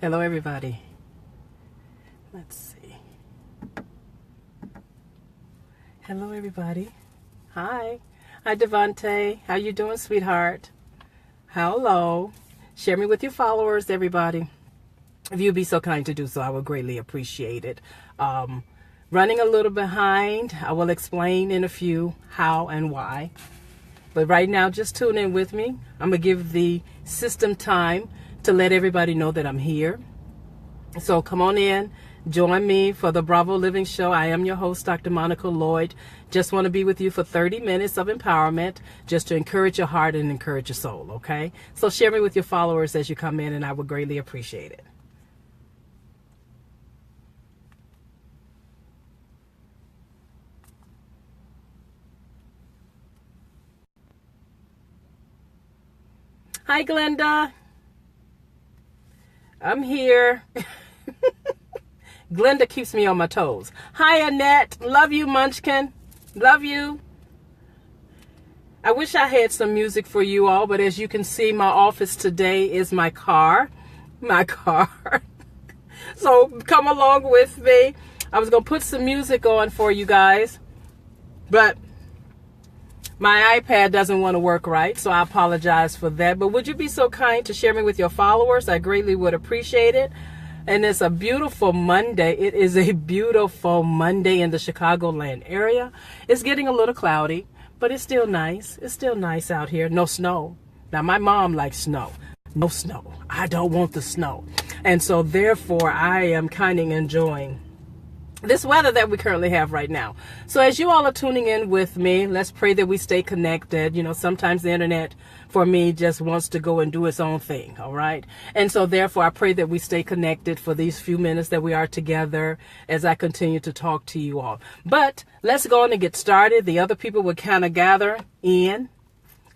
Hello, everybody. Let's see. Hello, everybody. Hi. Hi, Devante. How you doing, sweetheart? Hello. Share me with your followers, everybody. If you'd be so kind to do so, I would greatly appreciate it. Running a little behind. I will explain in a few how and why. But right now, just tune in with me. I'm going to give the system time to let everybody know that I'm here. So come on in. Join me for the Bravo Living Show. I am your host, Dr. Monica Lloyd. Just want to be with you for 30 minutes of empowerment, just to encourage your heart and encourage your soul, okay? So share me with your followers as you come in, and I would greatly appreciate it. Hi, Glenda. I'm here. Glenda keeps me on my toes. Hi, Annette. Love you, Munchkin. Love you. I wish I had some music for you all, but as you can see, my office today is my car. My car. So come along with me. I was going to put some music on for you guys, but my iPad doesn't want to work right, so I apologize for that. But would you be so kind to share me with your followers? I greatly would appreciate it. And it's a beautiful Monday. It is a beautiful Monday in the Chicagoland area. It's getting a little cloudy, but it's still nice. It's still nice out here. No snow. Now, my mom likes snow. No snow. I don't want the snow. And so, therefore, I am kind of enjoying this weather that we currently have right now. So as you all are tuning in with me, let's pray that we stay connected. You know, sometimes the internet for me just wants to go and do its own thing. All right. And so therefore I pray that we stay connected for these few minutes that we are together as I continue to talk to you all. But let's go on and get started. The other people will kind of gather in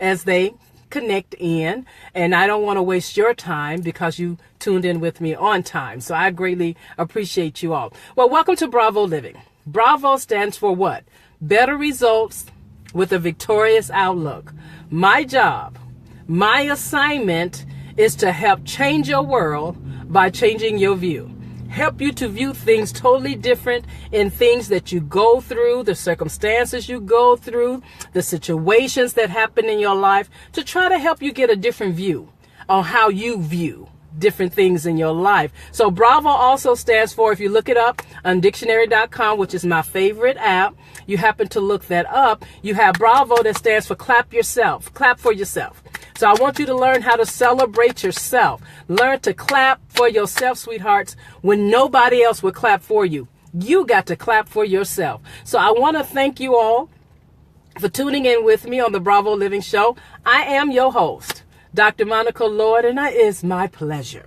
as they connect in, and I don't want to waste your time because you tuned in with me on time. So I greatly appreciate you all. Well, welcome to Bravo Living. Bravo stands for what? Better results with a victorious outlook. My job, my assignment is to help change your world by changing your view. Help you to view things totally different in things that you go through, the circumstances you go through, the situations that happen in your life, to try to help you get a different view on how you view different things in your life. So Bravo also stands for, if you look it up on dictionary.com, which is my favorite app, you happen to look that up, you have Bravo that stands for clap yourself, clap for yourself. So I want you to learn how to celebrate yourself. Learn to clap for yourself, sweethearts, when nobody else will clap for you. You got to clap for yourself. So I want to thank you all for tuning in with me on the Bravo Living Show. I am your host, Dr. Monica Lloyd, and it is my pleasure.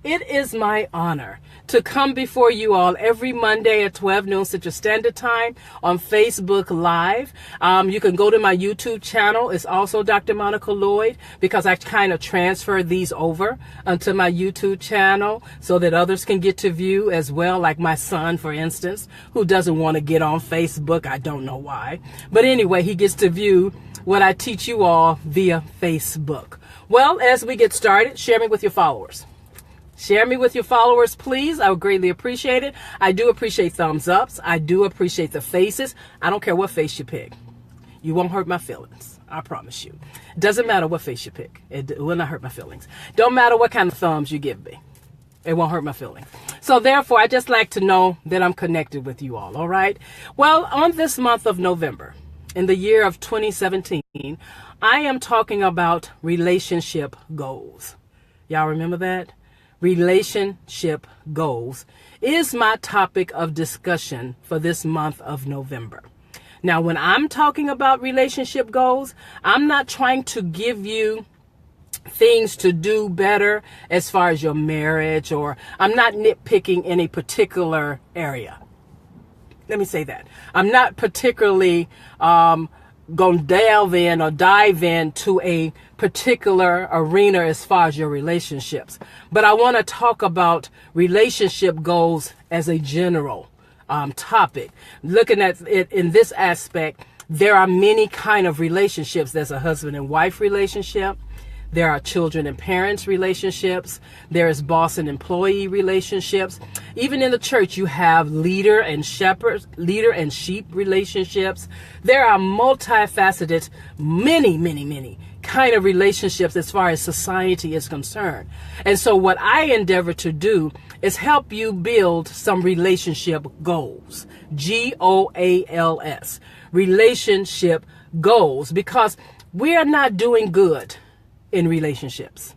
It is my honor to come before you all every Monday at 12 noon Central Standard Time on Facebook Live. You can go to my YouTube channel. It's also Dr. Monica Lloyd, because I kind of transfer these over onto my YouTube channel so that others can get to view as well, like my son, for instance, who doesn't want to get on Facebook. I don't know why. But anyway, he gets to view what I teach you all via Facebook. Well, as we get started, share me with your followers. Share me with your followers, please. I would greatly appreciate it. I do appreciate thumbs ups. I do appreciate the faces. I don't care what face you pick. You won't hurt my feelings. I promise you. It doesn't matter what face you pick. It will not hurt my feelings. Don't matter what kind of thumbs you give me. It won't hurt my feelings. So therefore, I just like to know that I'm connected with you all. All right. Well, on this month of November, in the year of 2017, I am talking about relationship goals. Y'all remember that? Relationship goals is my topic of discussion for this month of November. Now, when I'm talking about relationship goals, I'm not trying to give you things to do better as far as your marriage, or I'm not nitpicking any particular area. Let me say that. I'm not particularly going to delve in or dive into a particular arena as far as your relationships. But I want to talk about relationship goals as a general topic. Looking at it in this aspect, there are many kind of relationships. There's a husband and wife relationship. There are children and parents relationships. There is boss and employee relationships. Even in the church, you have leader and sheep relationships. There are multifaceted, many kind of relationships as far as society is concerned. And so what I endeavor to do is help you build some relationship goals. GOALS. Relationship goals, because we are not doing good in relationships.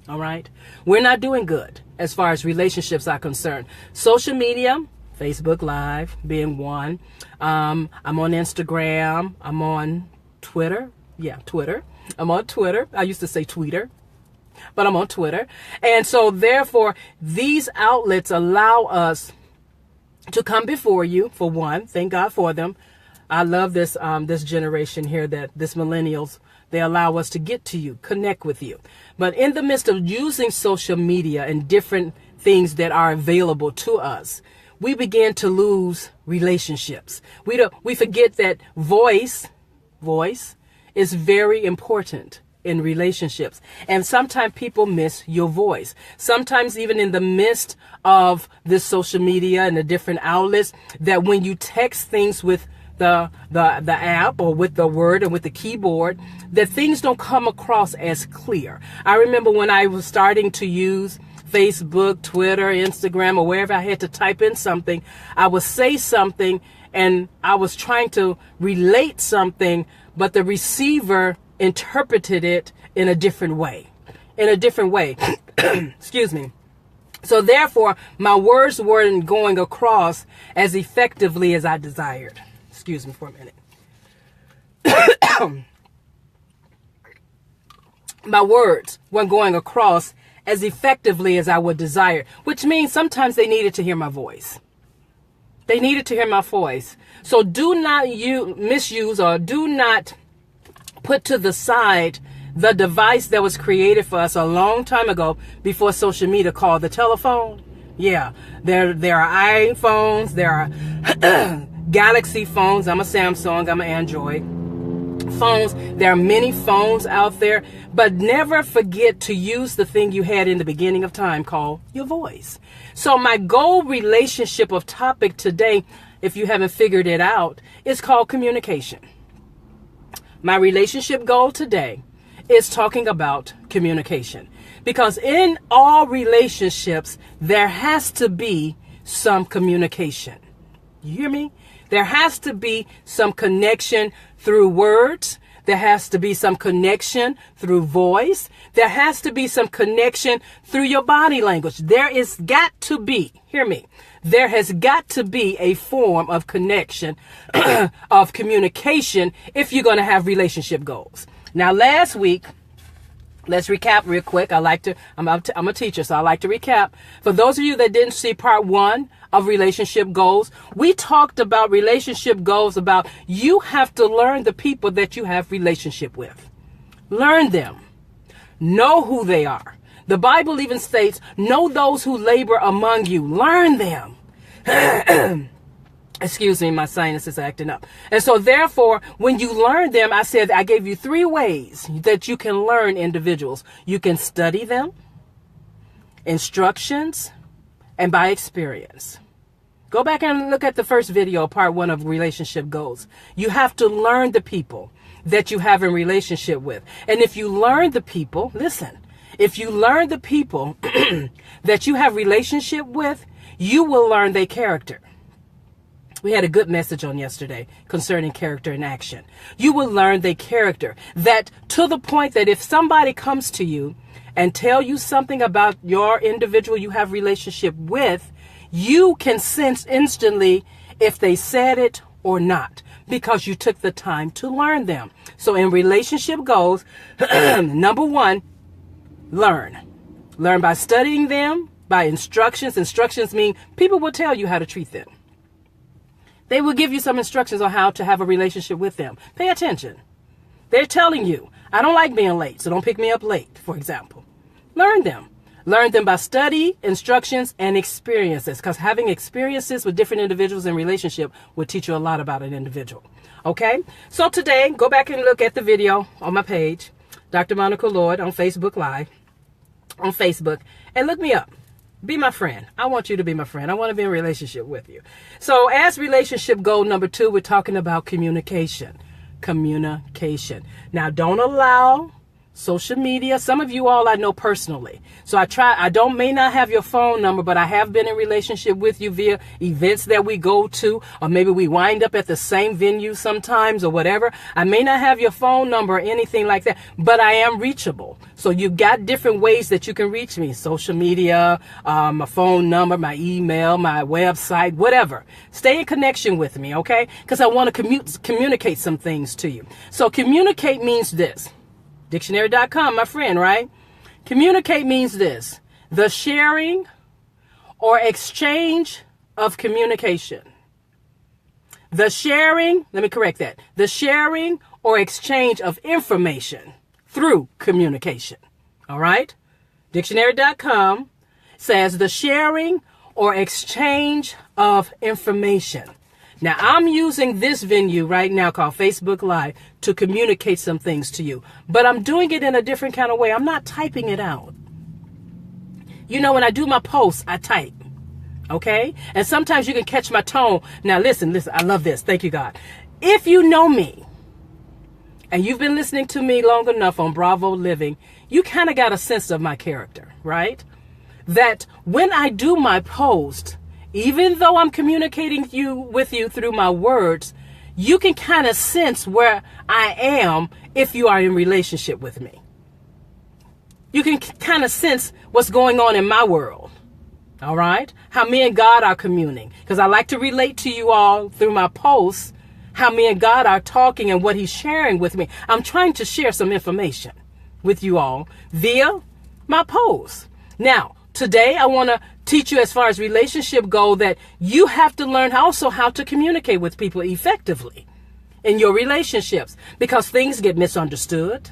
All right. We're not doing good as far as relationships are concerned. Social media, Facebook Live being one. I'm on Instagram. I'm on Twitter. Yeah, Twitter. I'm on Twitter. I used to say Tweeter, but I'm on Twitter. And so therefore, these outlets allow us to come before you, for one. Thank God for them. I love this this generation here, that this millennials, they allow us to get to you, connect with you. But in the midst of using social media and different things that are available to us, we begin to lose relationships. We forget that voice is very important in relationships. And sometimes people miss your voice. Sometimes even in the midst of this social media and the different outlets, that when you text things with the app or with the word and with the keyboard, that things don't come across as clear. I remember when I was starting to use Facebook, Twitter, Instagram, or wherever I had to type in something, I would say something and I was trying to relate something, but the receiver interpreted it in a different way. Excuse me. So therefore, my words weren't going across as effectively as I desired. Excuse me for a minute. My words weren't going across as effectively as I would desire, which means sometimes they needed to hear my voice. They needed to hear my voice. So do not misuse or do not put to the side the device that was created for us a long time ago before social media, called the telephone. Yeah, there are iPhones, there are Galaxy phones. I'm a Samsung, I'm an Android phones. There are many phones out there, but never forget to use the thing you had in the beginning of time called your voice. So my goal relationship of topic today, if you haven't figured it out, is called communication. My relationship goal today is talking about communication, because in all relationships, there has to be some communication. You hear me? There has to be some connection through words. There has to be some connection through voice. There has to be some connection through your body language. There is got to be, hear me, there has got to be a form of connection, of communication, if you're going to have relationship goals. Now, last week, let's recap real quick. I'm a teacher, so I like to recap. For those of you that didn't see part 1 of relationship goals, we talked about relationship goals, about you have to learn the people that you have relationship with. Learn them. Know who they are. The Bible even states, know those who labor among you. Learn them. Excuse me, my sinus is acting up. And so therefore, when you learn them, I gave you 3 ways that you can learn individuals. You can study them, instructions, and by experience. Go back and look at the first video, part 1 of relationship goals. You have to learn the people that you have in relationship with. And if you learn the people, listen, if you learn the people that you have relationship with, you will learn their character. We had a good message on yesterday concerning character in action. You will learn their character, that to the point that if somebody comes to you and tell you something about your individual you have relationship with, you can sense instantly if they said it or not, because you took the time to learn them. So in relationship goals, number 1, learn. Learn by studying them, by instructions. Instructions mean people will tell you how to treat them. They will give you some instructions on how to have a relationship with them. Pay attention. They're telling you, I don't like being late, so don't pick me up late, for example. Learn them. Learn them by study, instructions, and experiences, because having experiences with different individuals in relationship will teach you a lot about an individual. Okay? So today, go back and look at the video on my page, Dr. Monica Lloyd on Facebook Live, on Facebook, and look me up. Be my friend. I want you to be my friend. I want to be in a relationship with you. So as relationship goal number 2, we're talking about communication. Communication. Now, don't allow social media. Some of you all I know personally. So I may not have your phone number, but I have been in relationship with you via events that we go to, or maybe we wind up at the same venue sometimes or whatever. I may not have your phone number or anything like that, but I am reachable. So you've got different ways that you can reach me. Social media, my phone number, my email, my website, whatever. Stay in connection with me, okay? Because I want to communicate some things to you. So communicate means this. Dictionary.com, my friend, right? Communicate means this: the sharing or exchange of communication. The sharing, let me correct that. The sharing or exchange of information through communication. All right? Dictionary.com says the sharing or exchange of information. Now, I'm using this venue right now called Facebook Live to communicate some things to you, but I'm doing it in a different kind of way. I'm not typing it out. You know, when I do my posts, I type, okay? And sometimes you can catch my tone. Now, listen, I love this. Thank you, God. If you know me and you've been listening to me long enough on Bravo Living, you kind of got a sense of my character, right? That when I do my post, even though I'm communicating with you through my words, you can kind of sense where I am if you are in relationship with me. You can kind of sense what's going on in my world. All right? How me and God are communing. Because I like to relate to you all through my posts, how me and God are talking and what he's sharing with me. I'm trying to share some information with you all via my posts. Now, today I want to teach you, as far as relationship go, that you have to learn also how to communicate with people effectively in your relationships, because things get misunderstood.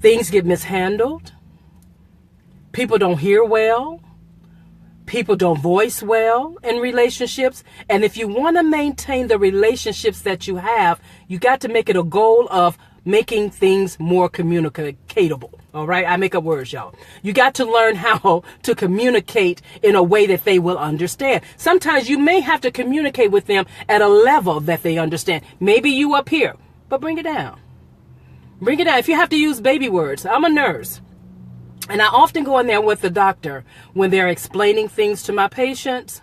Things get mishandled. People don't hear well. People don't voice well in relationships. And if you want to maintain the relationships that you have, you got to make it a goal of making things more communicatable. All right. I make up words, y'all. You got to learn how to communicate in a way that they will understand. Sometimes you may have to communicate with them at a level that they understand. Maybe you up here, but bring it down. Bring it down. If you have to use baby words, I'm a nurse. And I often go in there with the doctor when they're explaining things to my patients.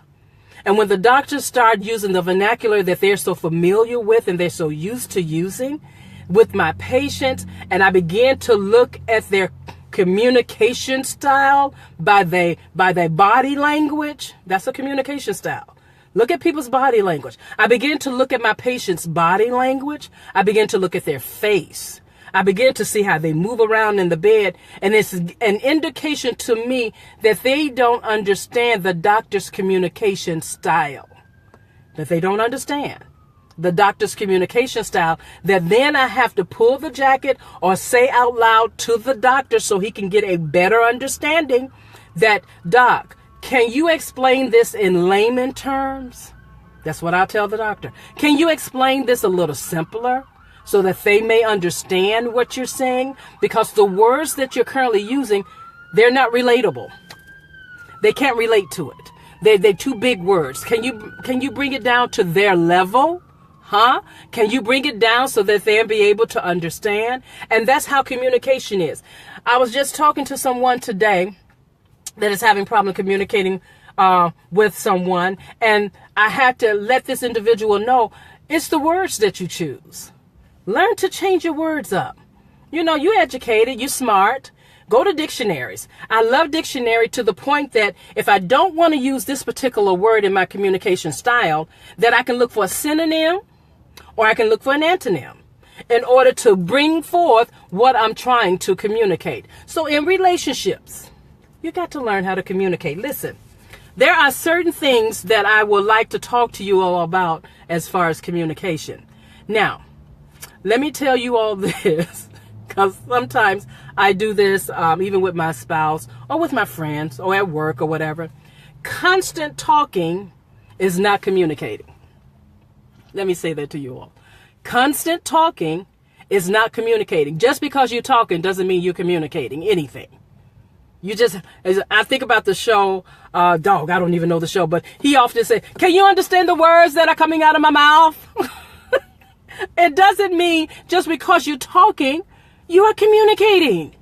And when the doctors start using the vernacular that they're so familiar with and they're so used to using with my patients, and I begin to look at their communication style by their body language. That's a communication style. Look at people's body language. I begin to look at my patient's body language. I begin to look at their face. I begin to see how they move around in the bed. And it's an indication to me that they don't understand the doctor's communication style. That they don't understand the doctor's communication style. That then I have to pull the jacket or say out loud to the doctor so he can get a better understanding that, Doc, can you explain this in layman terms? That's what I tell the doctor. Can you explain this a little simpler, so that they may understand what you're saying? Because the words that you're currently using, they're not relatable. They can't relate to it. They're too big words. Can you bring it down to their level? Huh? Can you bring it down so that they'll be able to understand? And that's how communication is. I was just talking to someone today that is having problem communicating with someone, and I had to let this individual know it's the words that you choose. Learn to change your words up. You know, you're educated, you're smart. Go to dictionaries. I love dictionary to the point that if I don't want to use this particular word in my communication style, that I can look for a synonym or I can look for an antonym in order to bring forth what I'm trying to communicate. So in relationships, you got to learn how to communicate. Listen, there are certain things that I would like to talk to you all about as far as communication. Now, let me tell you all this, because sometimes I do this even with my spouse or with my friends or at work or whatever. Constant talking is not communicating. Let me say that to you all. Constant talking is not communicating. Just because you're talking doesn't mean you're communicating anything. I think about the show, I don't even know the show, but he often said, can you understand the words that are coming out of my mouth? It doesn't mean just because you're talking, you are communicating.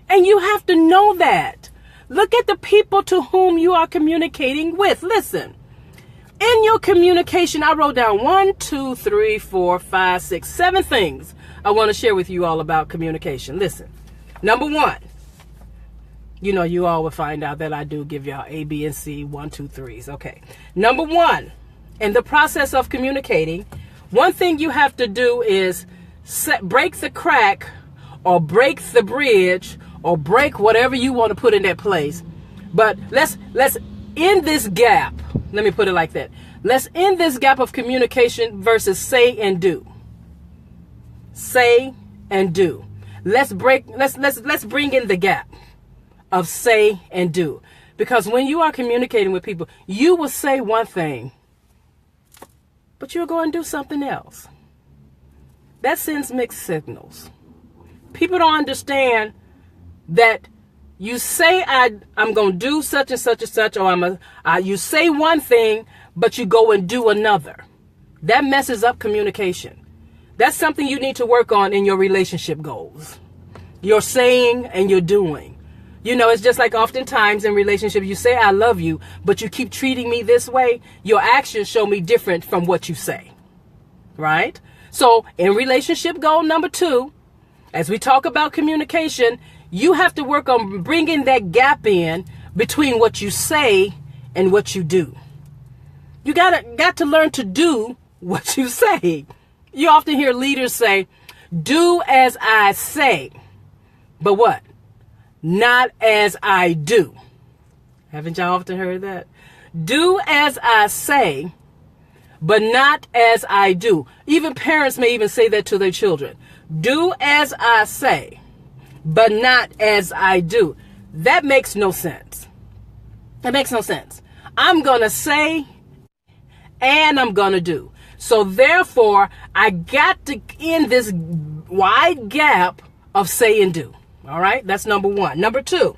And you have to know that. Look at the people to whom you are communicating with. Listen, in your communication, I wrote down 1, 2, 3, 4, 5, 6, 7 things I want to share with you all about communication. Listen, number 1, you all will find out that I do give y'all A, B, and C, 1, 2, 3s. Okay. Number 1, in the process of communicating, one thing you have to do is break the crack or break the bridge or break whatever you want to put in that place. But let's end this gap. Let me put it like that. Let's end this gap of communication versus say and do. Say and do. Let's bring in the gap of say and do. Because when you are communicating with people, you will say one thing, but you'll go and do something else. That sends mixed signals. People don't understand that you say I'm going to do such and such and such, or you say one thing, but you go and do another. That messes up communication. That's something you need to work on in your relationship goals. You're saying and you're doing. It's just like oftentimes in relationships, you say I love you, but you keep treating me this way. Your actions show me different from what you say. Right? So in relationship goal number 2, as we talk about communication, you have to work on bringing that gap in between what you say and what you do. You got to learn to do what you say. You often hear leaders say, do as I say, but what? Not as I do. Haven't y'all often heard that? Do as I say, but not as I do. Even parents may even say that to their children. Do as I say, but not as I do. That makes no sense. That makes no sense. I'm going to say and I'm going to do. So therefore, I got to end this wide gap of say and do. All right, that's number 1. Number 2,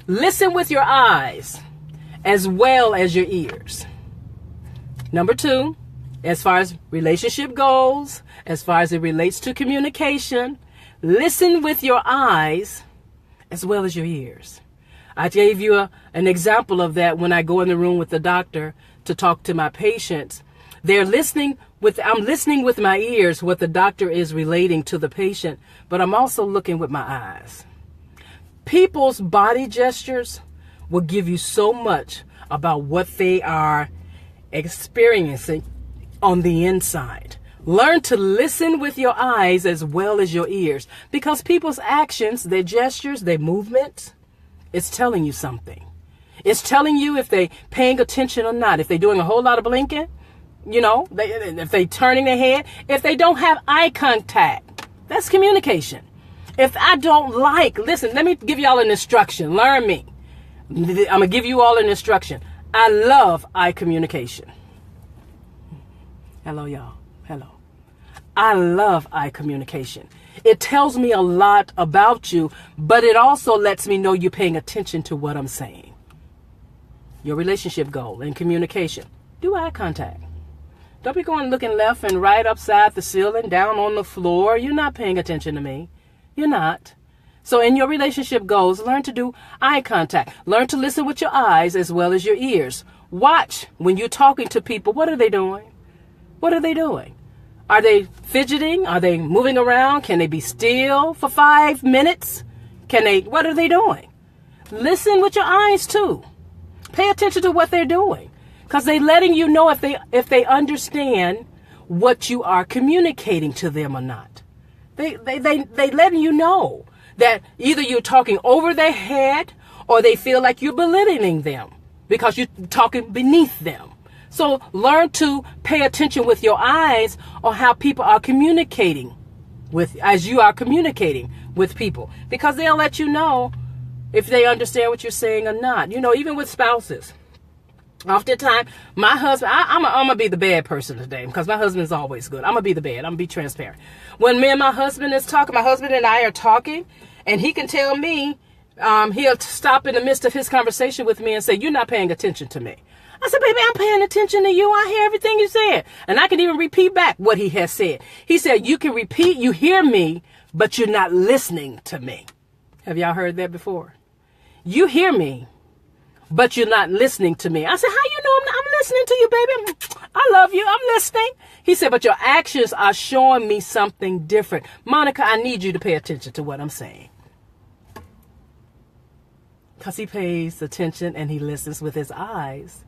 listen with your eyes as well as your ears. Number 2, as far as relationship goals, as far as it relates to communication, listen with your eyes as well as your ears. I gave you an example of that when I go in the room with the doctor to talk to my patients. I'm listening with my ears what the doctor is relating to the patient, but I'm also looking with my eyes. People's body gestures will give you so much about what they are experiencing on the inside. Learn to listen with your eyes as well as your ears, because people's actions, their gestures, their movements, it's telling you something. It's telling you if they're paying attention or not, if they're doing a whole lot of blinking, if they turning their head, if they don't have eye contact, that's communication. If I don't listen, let me give y'all an instruction. Learn me. I'm going to give you all an instruction. I love eye communication. Hello, y'all. Hello. I love eye communication. It tells me a lot about you, but it also lets me know you're paying attention to what I'm saying. Your relationship goal in communication. Do eye contact. Don't be going looking left and right, upside the ceiling, down on the floor. You're not paying attention to me. You're not. So in your relationship goals, learn to do eye contact. Learn to listen with your eyes as well as your ears. Watch when you're talking to people. What are they doing? What are they doing? Are they fidgeting? Are they moving around? Can they be still for 5 minutes? What are they doing? Listen with your eyes too. Pay attention to what they're doing, because they're letting you know if they understand what you are communicating to them or not. They letting you know that either you're talking over their head or they feel like you're belittling them because you're talking beneath them. So learn to pay attention with your eyes on how people are communicating as you are communicating with people, because they'll let you know if they understand what you're saying or not. Even with spouses, Oftentimes, my husband, I'm going to be the bad person today because my husband is always good. I'm going to be the bad. I'm going to be transparent. When me and my husband is talking, my husband and I are talking, and he can tell me, he'll stop in the midst of his conversation with me and say, you're not paying attention to me. I said, baby, I'm paying attention to you. I hear everything you said. And I can even repeat back what he has said. He said, you can repeat, you hear me, but you're not listening to me. Have y'all heard that before? You hear me, but you're not listening to me. I said, how you know I'm listening to you, baby? I love you. I'm listening. He said, but your actions are showing me something different. Monica, I need you to pay attention to what I'm saying. Because he pays attention and he listens with his eyes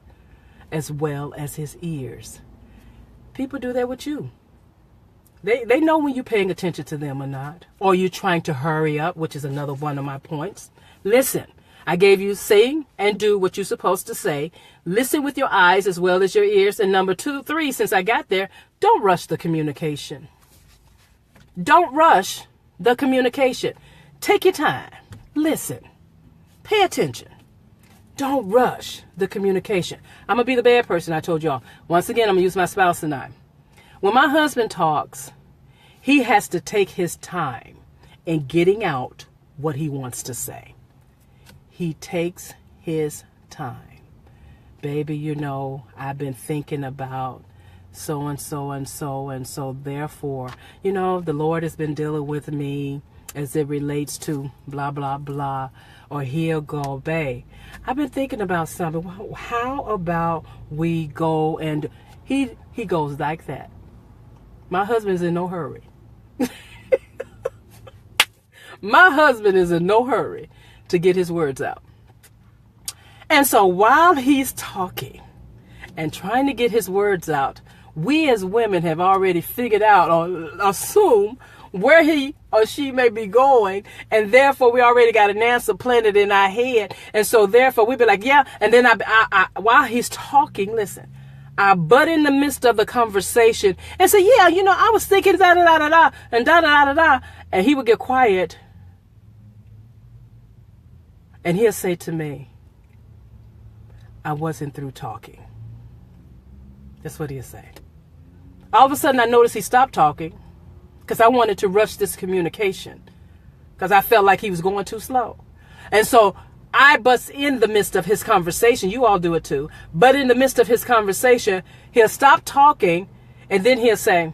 as well as his ears. People do that with you. They know when you're paying attention to them or not. Or you're trying to hurry up, which is another one of my points. Listen. I gave you say and do what you're supposed to say. Listen with your eyes as well as your ears. And number 2, 3, since I got there, don't rush the communication. Don't rush the communication. Take your time. Listen. Pay attention. Don't rush the communication. I'm going to be the bad person, I told y'all. Once again, I'm going to use my spouse tonight. When my husband talks, he has to take his time in getting out what he wants to say. He takes his time. Baby, you know, I've been thinking about so and so and so and so. Therefore, you know, the Lord has been dealing with me as it relates to blah, blah, blah. Or he'll go, babe, I've been thinking about something. How about we go and he goes like that. My husband's in no hurry. My husband is in no hurry to get his words out. And so while he's talking and trying to get his words out, we as women have already figured out or assume where he or she may be going. And therefore we already got an answer planted in our head. And so therefore we be like, yeah. And then I while he's talking, listen, I butt in the midst of the conversation and say, yeah, you know, I was thinking da da da da da and da da da da da. And he would get quiet. And he'll say to me, I wasn't through talking. That's what he'll say. All of a sudden I noticed he stopped talking because I wanted to rush this communication because I felt like he was going too slow. And so I bust in the midst of his conversation. You all do it too. But in the midst of his conversation, he'll stop talking and then he'll say,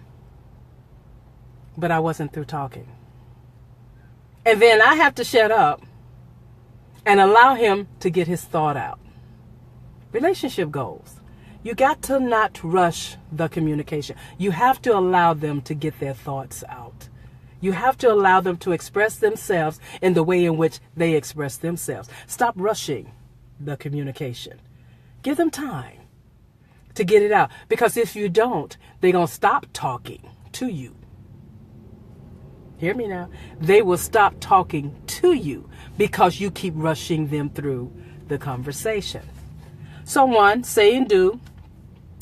but I wasn't through talking. And then I have to shut up and allow him to get his thought out. Relationship goals. You got to not rush the communication. You have to allow them to get their thoughts out. You have to allow them to express themselves in the way in which they express themselves. Stop rushing the communication. Give them time to get it out. Because if you don't, they're going to stop talking to you. Hear me now. They will stop talking to you because you keep rushing them through the conversation. So 1, say and do.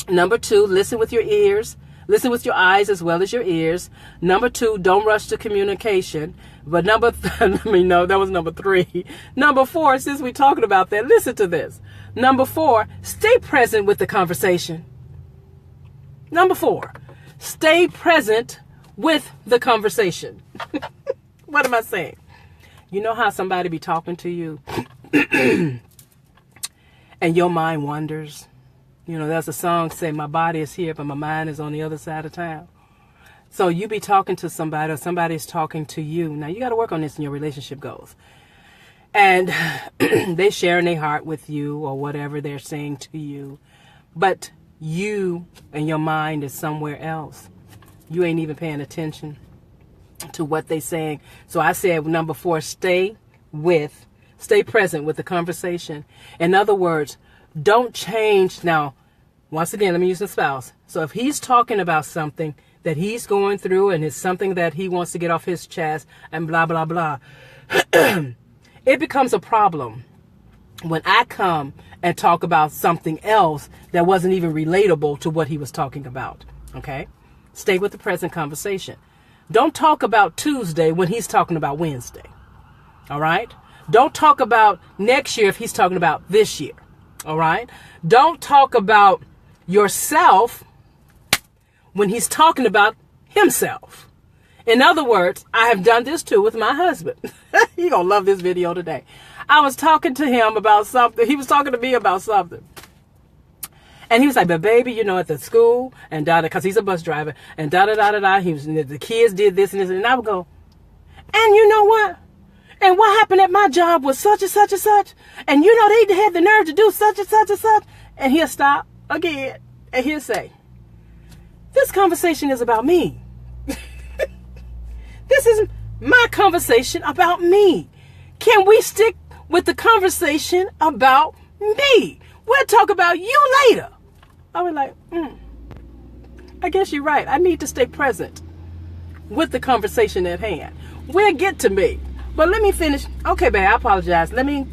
Number 2, listen with your ears. Listen with your eyes as well as your ears. Number 2, don't rush the communication. But that was number 3. Number 4, since we're talking about that, listen to this. Number 4, stay present with the conversation. Number 4, stay present with the conversation. What am I saying? You know how somebody be talking to you and your mind wanders? You know, there's a song say, my body is here, but my mind is on the other side of town. So you be talking to somebody or somebody's talking to you. Now, you got to work on this in your relationship goals. And they sharing their heart with you or whatever they're saying to you. But you and your mind is somewhere else. You ain't even paying attention to what they're saying. So I said, number 4, stay present with the conversation. In other words, don't change. Now, once again, let me use the spouse. So if he's talking about something that he's going through and it's something that he wants to get off his chest and blah, blah, blah, it becomes a problem when I come and talk about something else that wasn't even relatable to what he was talking about. Okay? Stay with the present conversation. Don't talk about Tuesday when he's talking about Wednesday. All right? Don't talk about next year if he's talking about this year. All right. Don't talk about yourself when he's talking about himself. In other words, I have done this too with my husband. You're going to love this video today. I was talking to him about something. He was talking to me about something. And he was like, but baby, you know, at the school and because he's a bus driver and he was, the kids did this and this. And I would go, and you know what? And what happened at my job was such and such and such. And you know, they had the nerve to do such and such and such. And he'll stop again. And he'll say, this conversation is about me. This is my conversation about me. Can we stick with the conversation about me? We'll talk about you later. I was like, I guess you're right. I need to stay present with the conversation at hand. We'll get to me. But let me finish. Okay, babe, I apologize. Let me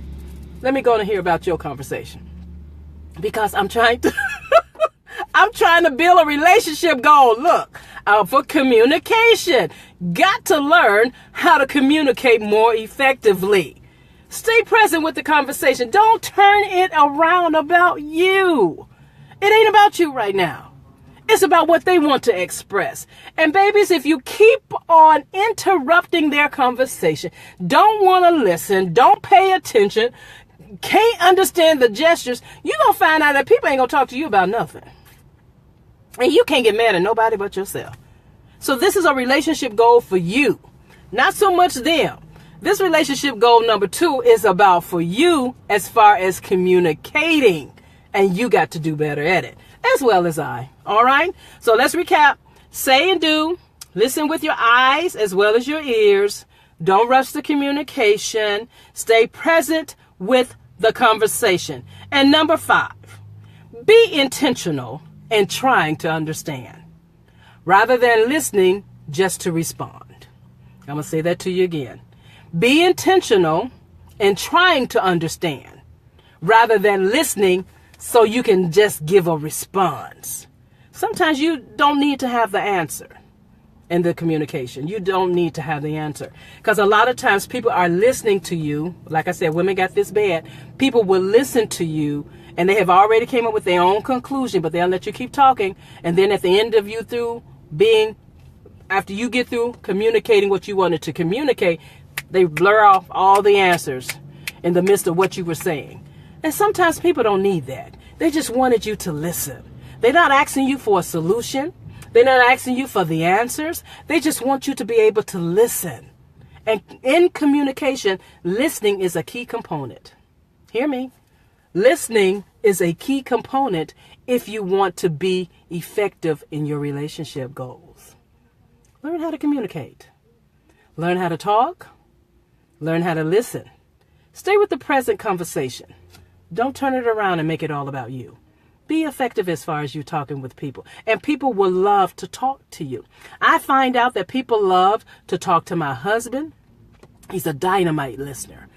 go and hear about your conversation. Because I'm trying to build a relationship goal. Look, for communication. Got to learn how to communicate more effectively. Stay present with the conversation. Don't turn it around about you. It ain't about you right now. It's about what they want to express. And babies, if you keep on interrupting their conversation, don't want to listen, don't pay attention, can't understand the gestures, you're going to find out that people ain't going to talk to you about nothing. And you can't get mad at nobody but yourself. So this is a relationship goal for you, not so much them. This relationship goal number 2 is about for you as far as communicating. And you got to do better at it, as well as I. All right. So let's recap. Say and do. Listen with your eyes as well as your ears. Don't rush the communication. Stay present with the conversation. And number 5, be intentional in trying to understand rather than listening just to respond. I'm going to say that to you again. Be intentional in trying to understand rather than listening so you can just give a response. Sometimes you don't need to have the answer in the communication. You don't need to have the answer. Because a lot of times people are listening to you. Like I said, women got this bad. People will listen to you and they have already came up with their own conclusion, but they'll let you keep talking. And then at the end of you after you get through communicating what you wanted to communicate, they blur off all the answers in the midst of what you were saying. And sometimes people don't need that. They just wanted you to listen. They're not asking you for a solution. They're not asking you for the answers. They just want you to be able to listen. And in communication, listening is a key component. Hear me? Listening is a key component if you want to be effective in your relationship goals. Learn how to communicate. Learn how to talk. Learn how to listen. Stay with the present conversation. Don't turn it around and make it all about you. Be effective as far as you talking with people. And people will love to talk to you. I find out that people love to talk to my husband. He's a dynamite listener.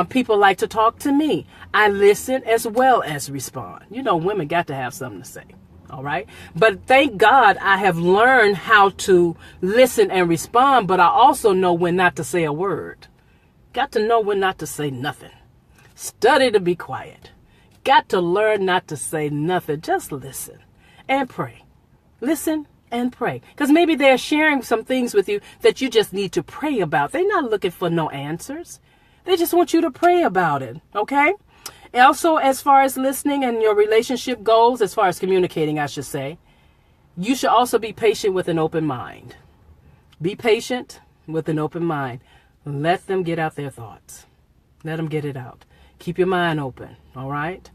People like to talk to me. I listen as well as respond. You know, women got to have something to say. All right. But thank God I have learned how to listen and respond. But I also know when not to say a word. Got to know when not to say nothing. Study to be quiet. Got to learn not to say nothing. Just listen and pray. Listen and pray. Because maybe they're sharing some things with you that you just need to pray about. They're not looking for no answers. They just want you to pray about it. Okay? Also, as far as listening and your relationship goals, as far as communicating, I should say, you should also be patient with an open mind. Be patient with an open mind. Let them get out their thoughts. Let them get it out. Keep your mind open. All right?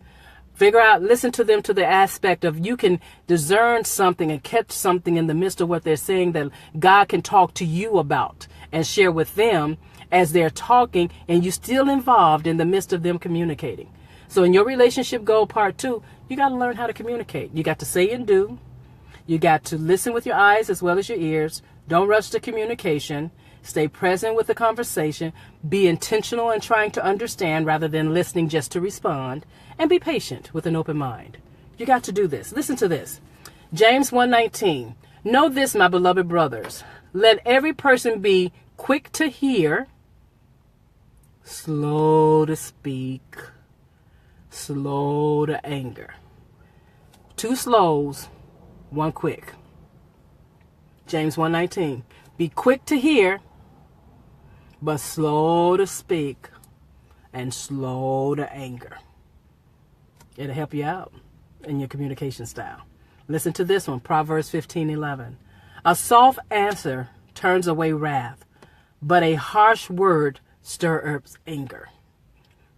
Figure out, listen to them to the aspect of you can discern something and catch something in the midst of what they're saying that God can talk to you about and share with them as they're talking, and you're still involved in the midst of them communicating. So in your relationship goal part 2, you got to learn how to communicate. You got to say and do. You got to listen with your eyes as well as your ears. Don't rush the communication. Stay present with the conversation. Be intentional in trying to understand rather than listening just to respond. And be patient with an open mind. You got to do this. Listen to this. James 1:19. Know this, my beloved brothers. Let every person be quick to hear, slow to speak, slow to anger. 2 slows, 1 quick. James 1:19. Be quick to hear, but slow to speak and slow to anger. It'll help you out in your communication style. Listen to this one, Proverbs 15:11. A soft answer turns away wrath, but a harsh word stirs up anger.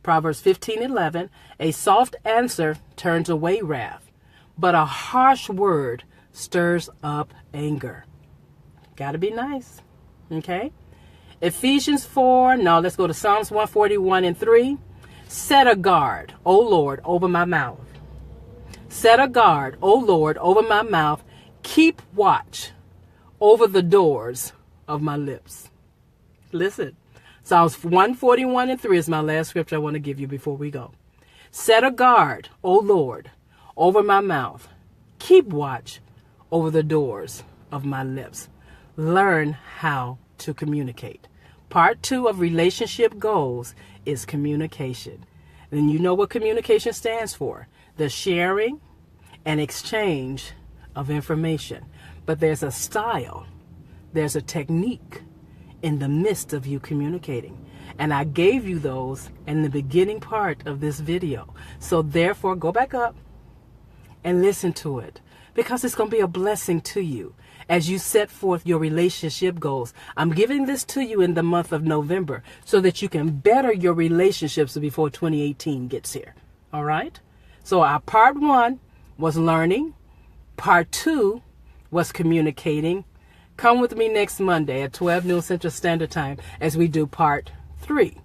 Proverbs 15:11. A soft answer turns away wrath, but a harsh word stirs up anger. Got to be nice. Okay? Ephesians 4. Now let's go to Psalms 141:3. Set a guard, O Lord, over my mouth. Set a guard, O Lord, over my mouth. Keep watch over the doors of my lips. Listen. Psalms 141:3 is my last scripture I want to give you before we go. Set a guard, O Lord, over my mouth. Keep watch over the doors of my lips. Learn how to communicate. Part 2 of relationship goals is communication. And you know what communication stands for. The sharing and exchange of information. But there's a style, there's a technique in the midst of you communicating. And I gave you those in the beginning part of this video. So therefore, go back up and listen to it, because it's going to be a blessing to you as you set forth your relationship goals. I'm giving this to you in the month of November so that you can better your relationships before 2018 gets here. All right? So our part 1 was learning. Part 2 was communicating. Come with me next Monday at 12 noon Central Standard Time as we do part 3.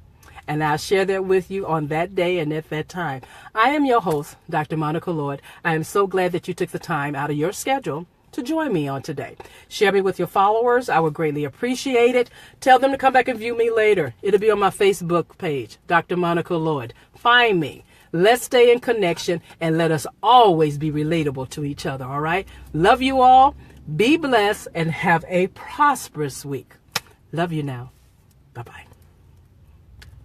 And I'll share that with you on that day and at that time. I am your host, Dr. Monica Lloyd. I am so glad that you took the time out of your schedule to join me on today. Share me with your followers. I would greatly appreciate it. Tell them to come back and view me later. It'll be on my Facebook page, Dr. Monica Lloyd. Find me. Let's stay in connection and let us always be relatable to each other, all right? Love you all. Be blessed and have a prosperous week. Love you now. Bye-bye.